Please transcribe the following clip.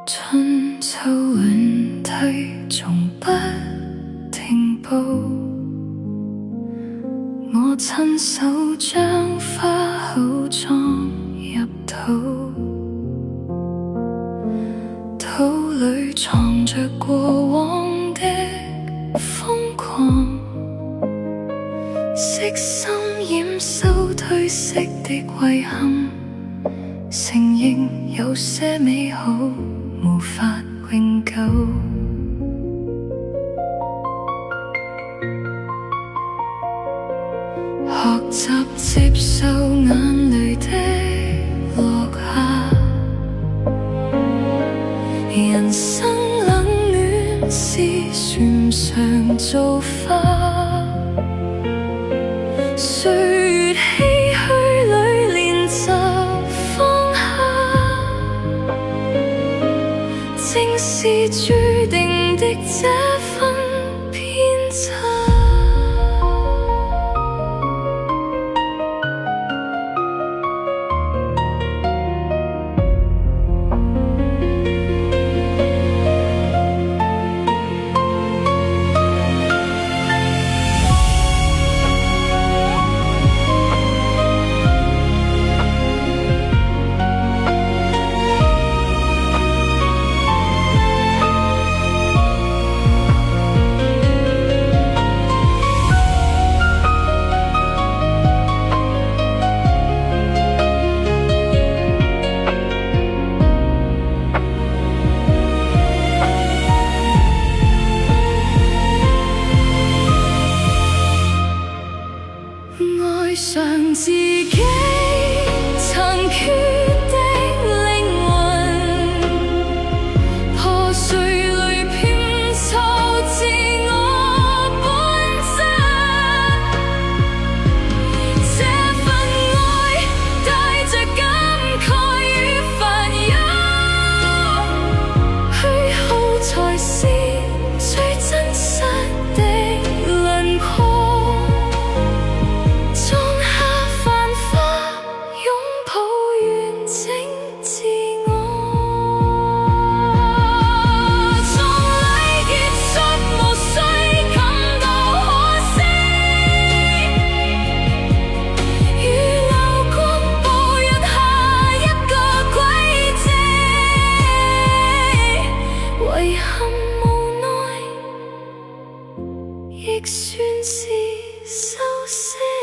春秋輪替，從不停步。我親手將花好裝入肚，肚裏藏着過往的瘋狂，悉心掩收褪色的遺憾，承認有些美好無法永久。學習接受眼淚的落下，人生冷暖是船上造化，歲月唏噓裏練習放下，正是注定的這份偏差。愛上自己殘缺的靈魂，破碎裏拼湊自我本質。這份愛帶着感慨與煩憂，虛耗才是最真實的輪廓。亦算是修飾。